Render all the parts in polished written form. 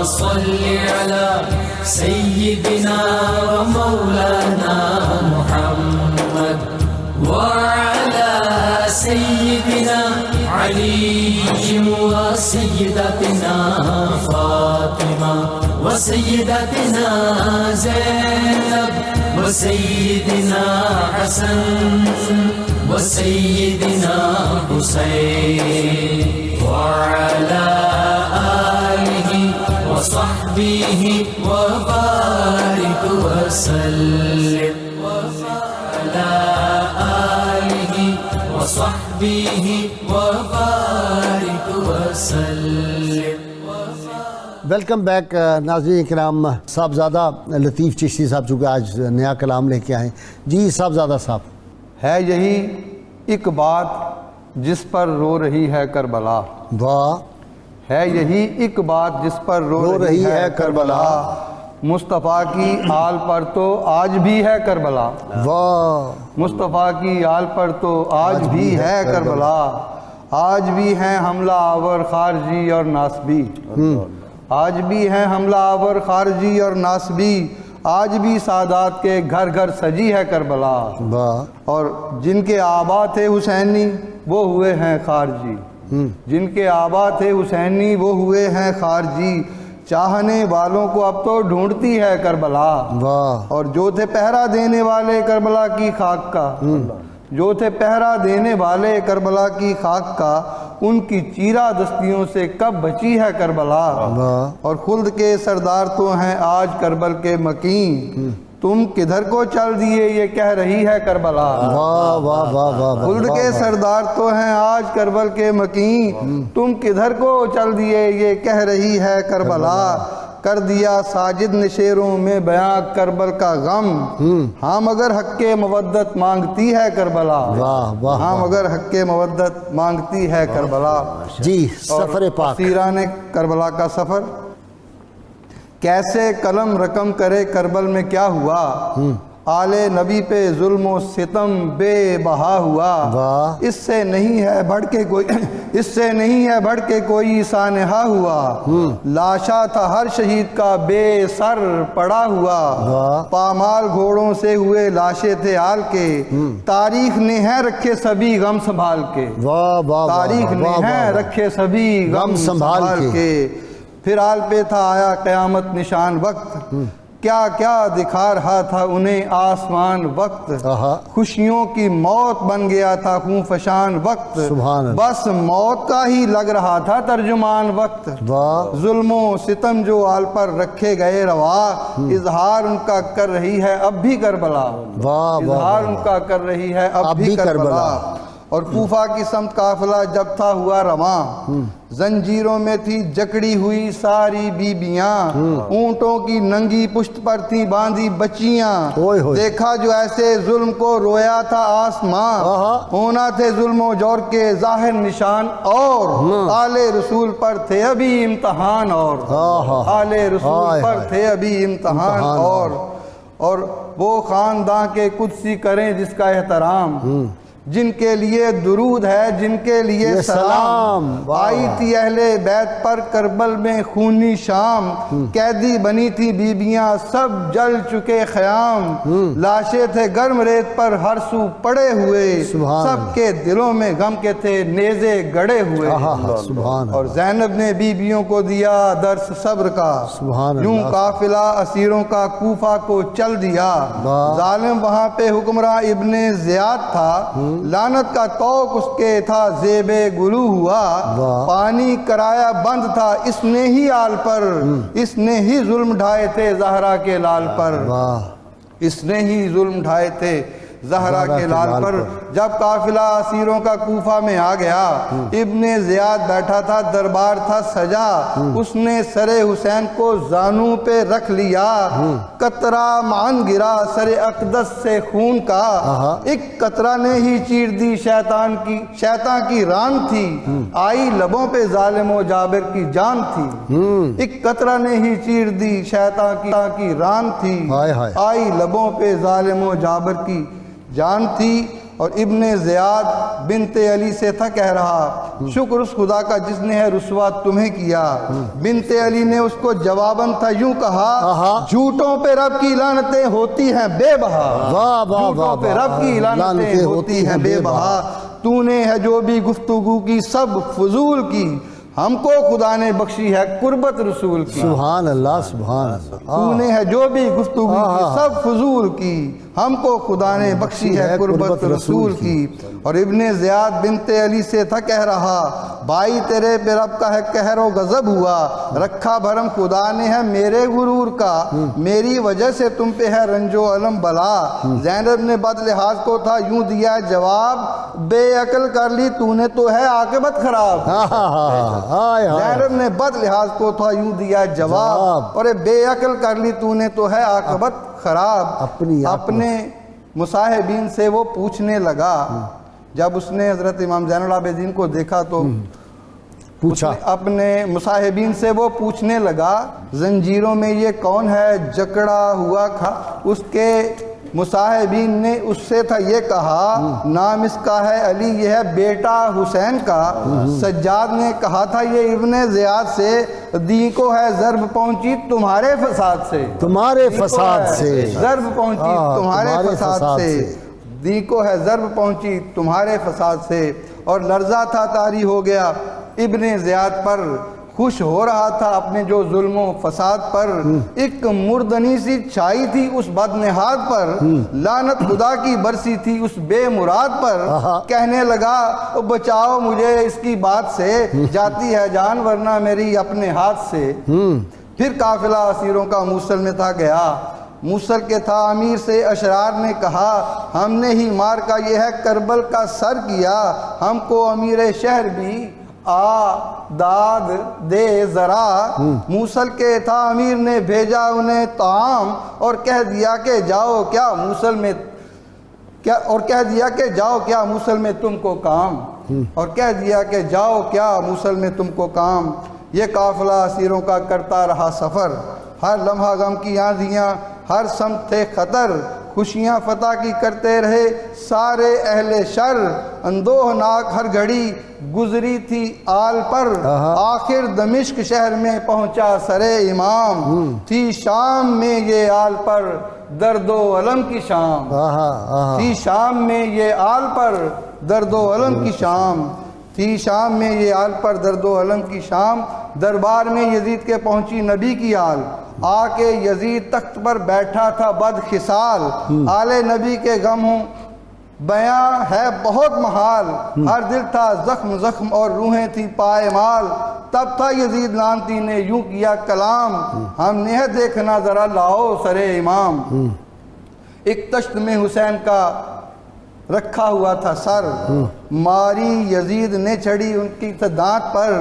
صل على سيدنا ومولانا محمد وعلى سيدنا علي وسيدتنا فاطمة وسيدتنا زينب وسيدنا حسن وسيدنا حسين وعلى آله وصحبه وبارك وسلم وعلى آله وصحبه وبارك وسلم. ویلکم بیک ناظرین کرام. صاحبزادہ لطیف چشتی صاحب چونکہ آج نیا کلام لے کے آئیں. جی صاحبزادہ صاحب. ہے یہی ایک بات جس پر رو رہی ہے کربلا. واہ. ہے یہی ایک بات جس پر رو رہی ہے کربلا. مصطفیٰ کی آل پر تو آج بھی ہے کربلا. واہ. مصطفیٰ کی آل پر تو آج بھی ہے کربلا. آج بھی ہیں حملہ آور خارجی اور ناسبی. آج بھی ہیں حملہ آور خارجی اور ناسبی. آج بھی سادات کے گھر گھر سجی ہے کربلا. واہ. اور جن کے آبا تھے حسینی وہ ہوئے ہیں خارجی. جن کے آبا تھے حسینی وہ ہوئے ہیں خارجی. چاہنے والوں کو اب تو ڈھونڈتی ہے کربلا. واہ. اور جو تھے پہرا دینے والے کربلا کی خاک کا، جو تھے پہرا دینے والے کربلا کی خاک کا، ان کی چیرہ دستیوں سے کب بچی ہے کربلا. اور خلد کے سردار تو ہیں آج کربل کے مکین. تم کدھر کو چل دیے یہ کہہ رہی ہے کربلا. واہ واہ واہ واہ. خلد کے سردار تو ہیں آج کربل کے مکین. تم کدھر کو چل دیے یہ کہہ رہی ہے کربلا. کر دیا ساجد نے شعروں میں بیاں کربل کا غم. ہاں مگر حق مودت مانگتی ہے کربلا. ہاں مگر حق مودت مانگتی ہے کربلا. جی سفر پاک. اسیران کربلا کا سفر. کیسے قلم رقم کرے کربل میں کیا ہوا. آل نبی پہ ظلم و ستم بے بہا ہوا. اس سے نہیں ہے بڑھ کے کوئی، اس سے نہیں ہے بڑھ کے کوئی سانحہ ہوا. لاشا تھا ہر شہید کا بے سر پڑا ہوا. پامال گھوڑوں سے ہوئے لاشے تھے آل کے. تاریخ نے ہے رکھے سبھی غم سنبھال کے. تاریخ نے ہے رکھے سبھی غم سنبھال کے. پھر آل پہ تھا آیا قیامت نشان وقت. کیا کیا دکھا رہا تھا انہیں آسمان وقت. خوشیوں کی موت بن گیا تھا خون فشان وقت. بس موت کا ہی لگ رہا تھا ترجمان وقت. ظلم و ستم جو آل پر رکھے گئے روا، اظہار ان کا کر رہی ہے اب بھی کربلا. اظہار ان کا کر رہی ہے اب بھی کربلا. اور کوفہ کی سمت قافلہ جب تھا ہوا رواں، زنجیروں میں تھی جکڑی ہوئی ساری بیبیاں. اونٹوں کی ننگی پشت پر تھی باندھی بچیاں. دیکھا جو ایسے ظلم کو رویا تھا آسمان. ہونا تھے ظلم و جور کے ظاہر نشان، اور آل رسول پر تھے ابھی امتحان. اور آل رسول پر تھے ابھی امتحان. اور وہ خاندان کے قدسی کریں جس کا احترام، جن کے لیے درود ہے جن کے لیے سلام. آئی تھی اہل بیت پر کربل میں خونی شام. قیدی بنی تھی بیبیاں سب جل چکے خیام. لاشیں تھے گرم ریت پر ہر سو پڑے ہوئے. سب کے دلوں میں غم کے تھے نیزے گڑے ہوئے. اور زینب نے بیبیوں کو دیا درس صبر کا. یوں قافلہ اسیروں کا کوفہ کو چل دیا. ظالم وہاں پہ حکمراں ابن زیاد تھا. لعنت کا توق اس کے تھا زیب گلو ہوا. پانی کرایا بند تھا اس نے ہی آل پر. اس نے ہی ظلم ڈھائے تھے زہرا کے لال پر. اس نے ہی ظلم ڈھائے تھے زہرا کے لال پر. جب قافلہ اسیروں کا کوفہ میں آ گیا، ابن زیاد بیٹھا تھا دربار تھا سجا. اس نے سر حسین کو زانوں پہ رکھ لیا. قطرہ مان گرا سر اقدس سے خون کا. ایک قطرہ نے ہی چیر دی شیطان کی ران تھی. آئی لبوں پہ ظالم و جابر کی جان تھی. ایک قطرہ نے ہی چیر دی شیطان کی ران تھی. آئی لبوں پہ ظالم و جابر کی جان تھی. اور ابن زیاد بنت علی سے تھا کہہ رہا شکر اس خدا کا جس نے ہے رسوا تمہیں کیا۔ بنت علی نے اس کو جواباً تھا یوں کہا جھوٹوں پہ رب کی لعنتیں ہوتی ہیں بے بہا، جھوٹوں پہ رب کی لعنتیں ہوتی ہیں بے بہا، تو نے ہے جو بھی گفتگو کی سب فضول کی، ہم کو خدا نے بخشی ہے قربت رسول کی۔ سبحان اللہ سبحان اللہ۔ تو نے ہے جو بھی گفتگو کی سب فضول کی، ہم کو خدا نے بخشی ہے قربت رسول کی۔ اور ابن زیاد بنت علی سے تھا کہہ رہا بھائی تیرے پہ رب کا ہے قہر و غضب ہوا، رکھا بھرم خدا نے ہے میرے غرور کا، میری وجہ سے تم پہ ہے رنج و علم بلا۔ زینب نے بد لحاظ کو تھا یوں دیا جواب بے عقل کر لی تو نے تو ہے عاقبت خراب۔ زینب نے بد لحاظ کو تھا یوں دیا جواب اور بے عقل کر لی تو نے تو ہے عاقبت خراب۔ اپنے مصاحبین سے وہ پوچھنے لگا، جب اس نے حضرت امام زین العابدین کو دیکھا تو پوچھا، اپنے مصاحبین سے وہ پوچھنے لگا زنجیروں میں یہ کون ہے جکڑا ہوا کھا؟ اس کے مصاحبین نے اس سے تھا یہ کہا نام اس کا ہے علی، یہ ہے بیٹا حسین کا۔ سجاد نے کہا تھا یہ ابن زیاد سے دین کو ہے ضرب پہنچی تمہارے فساد سے، تمہارے فساد سے ضرب پہنچی تمہارے فساد سے، دین کو ہے ضرب پہنچی تمہارے فساد سے۔ اور لرزہ تھا طاری ہو گیا ابن زیاد پر، خوش ہو رہا تھا اپنے جو ظلم و فساد پر، ایک مردنی سی چھائی تھی اس بدنہاد پر، لعنت خدا کی برسی تھی اس بے مراد پر۔ کہنے لگا بچاؤ مجھے اس کی بات سے، جاتی ہے جان ورنہ میری اپنے ہاتھ سے۔ پھر قافلہ اسیروں کا موصل میں تھا گیا، موصل کے تھا امیر سے اشرار نے کہا ہم نے ہی مار کا یہ ہے کربل کا سر کیا، ہم کو امیر شہر بھی داد دے ذرا۔ موصل کے تھا امیر نے بھیجا انہیں طعام اور کہہ دیا کہ جاؤ کیا موصل میں اور کہہ دیا کہ جاؤ کیا موصل میں تم کو کام، اور کہہ دیا کہ جاؤ کیا موصل میں تم کو کام۔ یہ قافلہ اسیروں کا کرتا رہا سفر، ہر لمحہ غم کی آندھیاں ہر سمت تھے خطر، خوشیاں فتح کی کرتے رہے سارے اہل شر، اندوہناک ہر گھڑی گزری تھی آل پر، آخر دمشق شہر میں پہنچا سرے امام، تھی شام میں یہ آل پر درد و علم کی شام، تھی شام میں یہ آل پر درد و علم کی شام، تھی شام میں یہ آل پر درد و علم کی شام۔ دربار میں یزید کے پہنچی نبی کی آل، آ کے یزید تخت پر بیٹھا تھا بد خصال، آل نبی کے غم ہوں بیاں ہے بہت محال، ہر دل تھا زخم زخم اور روحیں تھی پائے مال۔ تب تھا یزید لعنتی نے یوں کیا کلام، ہم نے ہے دیکھنا ذرا لاؤ سرے امام۔ ایک تشت میں حسین کا رکھا ہوا تھا سر، ماری یزید نے چڑھی ان کی دانت پر،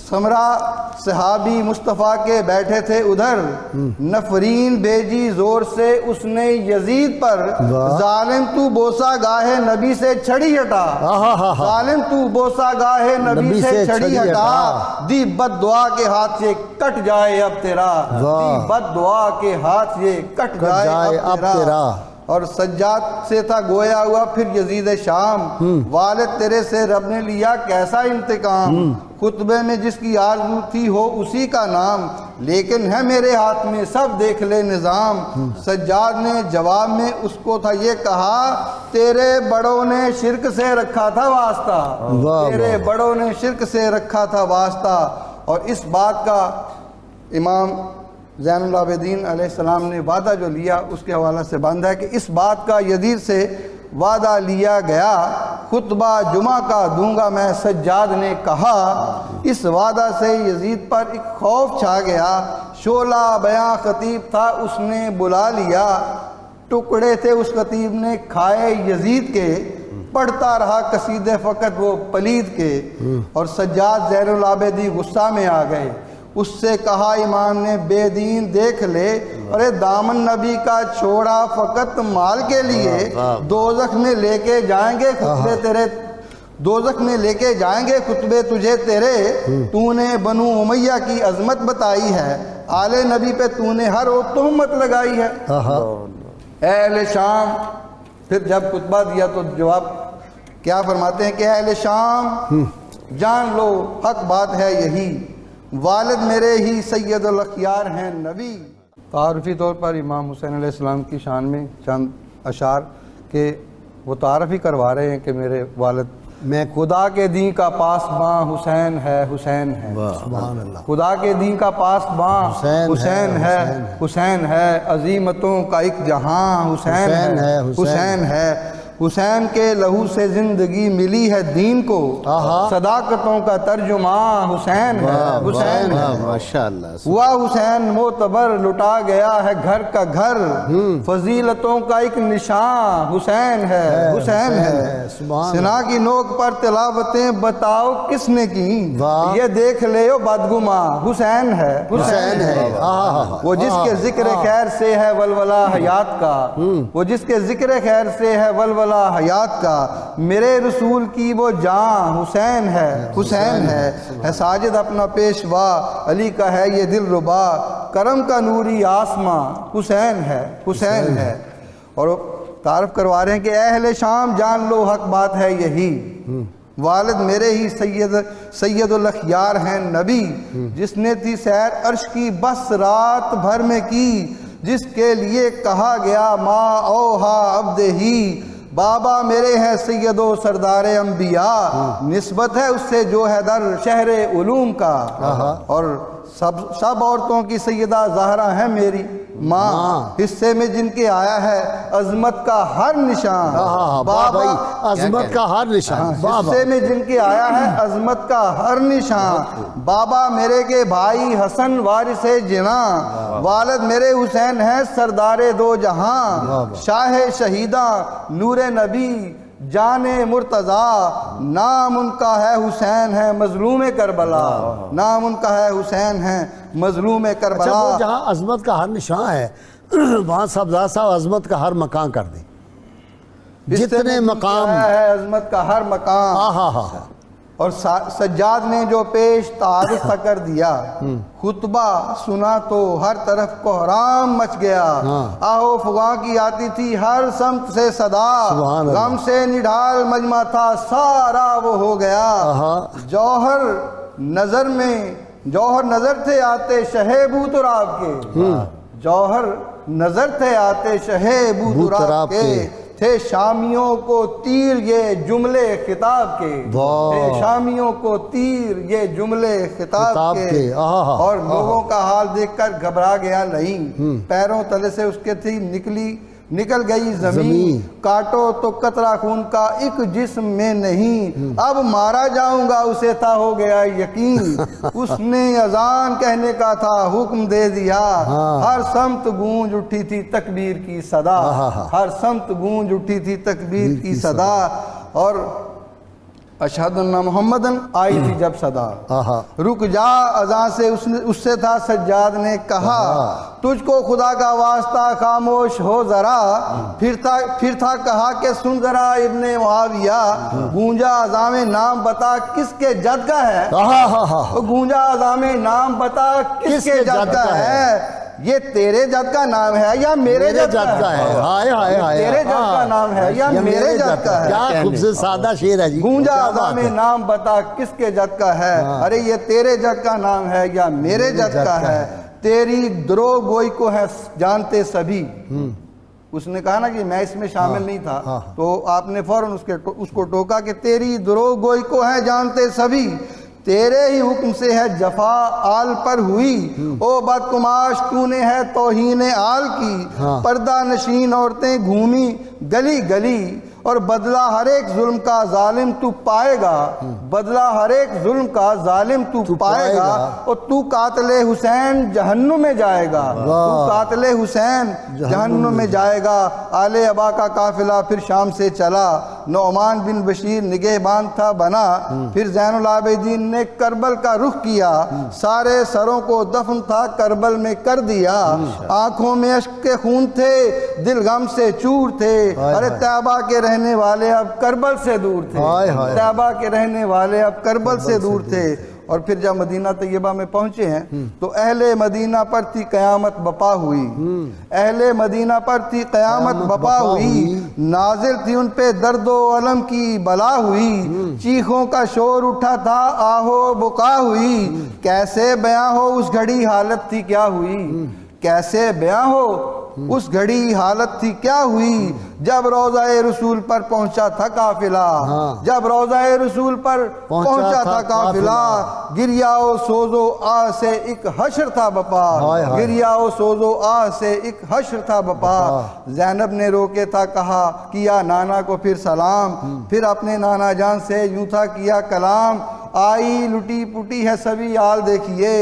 سمرا صحابی مصطفیٰ کے بیٹھے تھے ادھر، نفرین بھیجی زور سے اس نے یزید پر، ظالم تو بوسا گاہے نبی سے چھڑی ہٹا، ظالم تو بوسا گاہے نبی سے چھڑی ہٹا، دی بد دعا کے ہاتھ یہ کٹ جائے اب تیرا، دی بد دعا کے ہاتھ یہ کٹ جائے اب تیرا۔ اور سجاد سے تھا گویا ہوا پھر یزید شام، والد تیرے سے رب نے لیا کیسا انتقام، خطبے میں جس کی آرزو تھی ہو اسی کا نام، لیکن ہے میرے ہاتھ میں سب دیکھ لے نظام۔ سجاد نے جواب میں اس کو تھا یہ کہا تیرے بڑوں نے شرک سے رکھا تھا واسطہ، تیرے بڑوں نے شرک سے رکھا تھا واسطہ۔ اور اس بات کا امام زین العابدین علیہ السلام نے وعدہ جو لیا اس کے حوالہ سے باندھا ہے کہ اس بات کا یزید سے وعدہ لیا گیا، خطبہ جمعہ کا دوں گا میں سجاد نے کہا۔ اس وعدہ سے یزید پر ایک خوف چھا گیا، شعلہ بیاں خطیب تھا اس نے بلا لیا، ٹکڑے تھے اس خطیب نے کھائے یزید کے، پڑھتا رہا قصیدے فقط وہ پلید کے۔ اور سجاد زین العابدی غصہ میں آ گئے، اس سے کہا امام نے بے دین دیکھ لے، ارے دامن نبی کا چھوڑا فقط مال کے لیے، دوزخ میں لے کے جائیں گے خطبے تیرے، دوزخ میں لے کے جائیں گے خطبے تجھے تیرے، تو نے بنو امیہ کی عظمت بتائی ہے، آل نبی پہ تو نے ہر تہمت لگائی ہے۔ اے اہل شام پھر جب خطبہ دیا تو جواب کیا فرماتے ہیں کہ اہل شام جان لو حق بات ہے یہی، والد میرے ہی سید الاخیار ہیں نبی۔ تعارفی طور پر امام حسین علیہ السلام کی شان میں چند اشعار کہ وہ تعارف ہی کروا رہے ہیں کہ میرے والد میں خدا کے دین کا پاسباں حسین ہے، حسین ہے، سبحان اللہ، خدا کے دین کا پاسباں حسین ہے، حسین ہے، عظیمتوں کا ایک جہاں حسین ہے، حسین ہے، حسین کے لہو سے زندگی ملی ہے دین کو، صداقتوں کا ترجمہ حسین ہے، حسین ہے، ماشاءاللہ، ہوا حسین معتبر لٹا گیا ہے گھر کا گھر، فضیلتوں کا ایک نشان حسین ہے، حسین ہے، سنا کی نوک پر تلاوتیں بتاؤ کس نے کی، یہ دیکھ لے بدگما حسین ہے، حسین ہے، وہ جس کے ذکر خیر سے ہے ولولہ حیات کا، وہ جس کے ذکر خیر سے ہے ولولہ حیات کا، میرے رسول کی وہ جان حسین ہے، حسین ہے ساجد اپنا پیشوا، علی کا ہے یہ دل ربا، کرم کا نوری آسماں حسین ہے، حسین ہے۔ اور تعارف کروا رہے ہیں کہ اہل شام جان لو حق بات ہے یہی، والد میرے ہی سید الاخیار ہیں نبی، جس نے تھی سیر عرش کی بس رات بھر میں کی، جس کے لیے کہا گیا ما اوہا عبد ہی، بابا میرے ہیں سید و سردار انبیاء، نسبت ہے اس سے جو ہے در شہر علوم کا، اور سب عورتوں کی سیدہ زہرا ہے میری ماں، حصے میں جن کے آیا ہے عظمت کا ہر نشان، بابا عظمت کا ہر نشان، حصے میں جن کے آیا ہے عظمت کا ہر نشان، بابا میرے کے بھائی حسن وارث جناں، والد میرے حسین ہیں سردار دو جہاں، شاہ شہیداں نور نبی جان مرتضی، نام ان کا ہے حسین ہے مظلوم کربلا، نام ان کا ہے حسین ہے مظلوم کربلا۔ وہ جہاں عظمت کا ہر نشان ہے وہاں سبزاد صاحب عظمت کا ہر مقام کر دیں، جتنے مقام ہے عظمت کا ہر مقام، اور سجاد نے جو پیش تعارف تھا کر دیا، خطبہ سنا تو ہر طرف کوہرام مچ گیا، آہو فغاں کی آتی تھی ہر سمت سے صدا، غم سے نڈھال مجمع تھا سارا وہ ہو گیا، جوہر نظر تھے آتے شہ بو تراب کے، جوہر نظر تھے آتے شہ بو تراب کے، تھے شامیوں کو تیر یہ جملے خطاب کے، تھے شامیوں کو تیر یہ جملے خطاب کے، اور لوگوں کا حال دیکھ کر گھبرا گیا نہیں، پیروں تلے سے اس کے تھی نکل گئی زمین، کاٹو تو قطرہ خون کا ایک جسم میں نہیں، اب مارا جاؤں گا اسے تھا ہو گیا یقین، اس نے اذان کہنے کا تھا حکم دے دیا، ہر سمت گونج اٹھی تھی تکبیر کی صدا، ہر سمت گونج اٹھی تھی تکبیر کی صدا، اور اشہد ان محمدن آئی تھی جب صدا، رک جا اذان سے اس سے تھا سجاد نے کہا، تجھ کو خدا کا واسطہ خاموش ہو ذرا، پھر تھا کہا کہ سن ذرا ابن معاویہ، گونجا اذان میں نام بتا کس کے جد کا ہے، گونجا اذان میں نام بتا کس کے جد کا ہے، یہ تیرے جد کا نام ہے یا میرے جد کا ہے، تیرے جد کا نام ہے یا میرے جد کا ہے، کیا خوبصورت سادہ شعر ہے جی، گونجا اذان میں نام بتا کس کے جد کا ہے، ارے یہ تیرے جد کا نام ہے یا میرے جد کا ہے، تیری دروغ گوئی کو ہے جانتے سبھی، اس نے کہا نا کہ میں اس میں شامل نہیں تھا، تو آپ نے فوراً اس کو ٹوکا کہ تیری دروغ گوئی کو ہے جانتے سبھی، تیرے ہی حکم سے ہے جفا آل پر ہوئی، او بدکماش تو نے ہے توہین آل کی، پردہ نشین عورتیں گھومی گلی گلی، اور بدلہ ہر ایک ظلم کا ظالم تو پائے گا، بدلہ ہر ایک ظلم کا ظالم تو پائے گا، اور تو قاتل حسین جہنم میں جائے گا، تو قاتل حسین جہنم میں جائے گا۔ آل ابا کا قافلہ پھر شام سے چلا، نعمان بن بشیر نگہبان تھا بنا، پھر زین العابدین نے کربل کا رخ کیا، سارے سروں کو دفن تھا کربل میں کر دیا، آنکھوں میں اشک کے خون تھے دل غم سے چور تھے، ارے طیبہ کے رہنے والے اب کربل سے دور تھے، طیبہ کے رہنے والے اب کربل سے دور تھے، اور پھر جب مدینہ طیبہ میں پہنچے ہیں تو اہل مدینہ پر تھی قیامت بپا ہوئی، اہل مدینہ پر تھی قیامت بپا ہوئی، نازل تھی ان پہ درد و علم کی بلا ہوئی، چیخوں کا شور اٹھا تھا آہو بکا ہوئی، کیسے بیاں ہو اس گھڑی حالت تھی کیا ہوئی، کیسے بیاں ہو اس گھڑی حالت تھی کیا ہوئی، جب روضہ رسول پر پہنچا تھا قافلہ، جب روضہ رسول پر پہنچا تھا قافلہ، گریا و سوز و آہ سے ایک حشر تھا بپا، گریا و سوز و آہ سے ایک حشر تھا بپا، زینب نے روکے تھا کہا کیا نانا کو پھر سلام، پھر اپنے نانا جان سے یوں تھا کیا کلام، آئی لٹی پٹی ہے سبھی حال دیکھیے،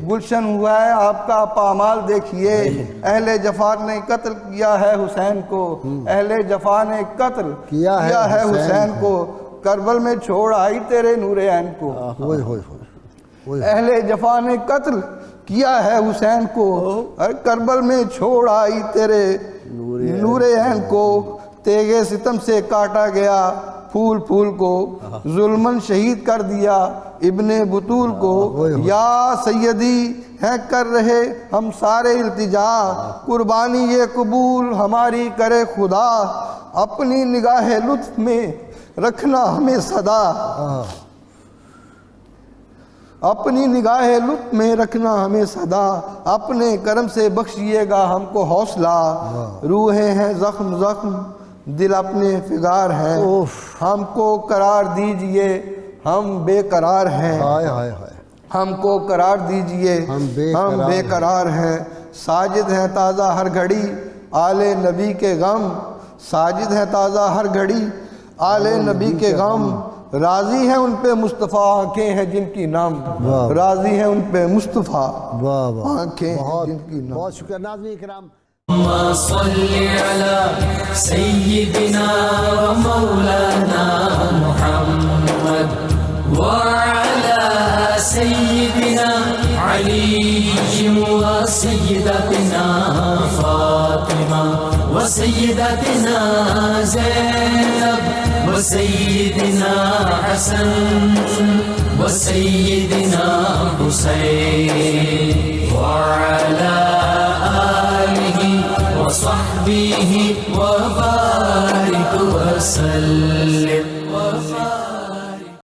گلشن ہوا ہے آپ کا پامال دیکھیے، اہل جفا نے قتل کیا ہے حسین کو، اہل جفا نے قتل کیا ہے حسین کو، کربل میں چھوڑ آئی تیرے نور عین کو، اہل جفا نے قتل کیا ہے حسین کو، کربل میں چھوڑ آئی تیرے نور عین کو، تیغ ستم سے کاٹا گیا پھول پھول کو، ظلمن شہید کر دیا ابن بطول کو، یا سیدی ہیں کر رہے ہم سارے التجا، قربانی یہ قبول ہماری کرے خدا، اپنی نگاہ لطف میں رکھنا ہمیں صدا، اپنی نگاہ لطف میں رکھنا ہمیں صدا، اپنے کرم سے بخشیے گا ہم کو حوصلہ، روحیں ہیں زخم زخم دل اپنے فگار ہیں، ہم کو قرار دیجئے ہم بے قرار ہیں، ہم کو قرار دیجئے ہم بے قرار ہیں، ساجد ہیں تازہ ہر گھڑی آل نبی کے غم، ساجد ہیں تازہ ہر گھڑی آل نبی کے غم، راضی ہیں ان پہ مصطفیٰ آنکھیں ہیں جن کی نم، راضی ہیں ان پہ مصطفیٰ آنکھیں ہیں جن کی نم۔ بہت شکریہ ناظرین کرام۔ اللهم صل على سيدنا ومولانا محمد وعلى سيدنا علي وسيدتنا فاطمة وسيدتنا زينب وسيدنا حسن وسيدنا حسين وعلى آله وصحبه وبارك وسلم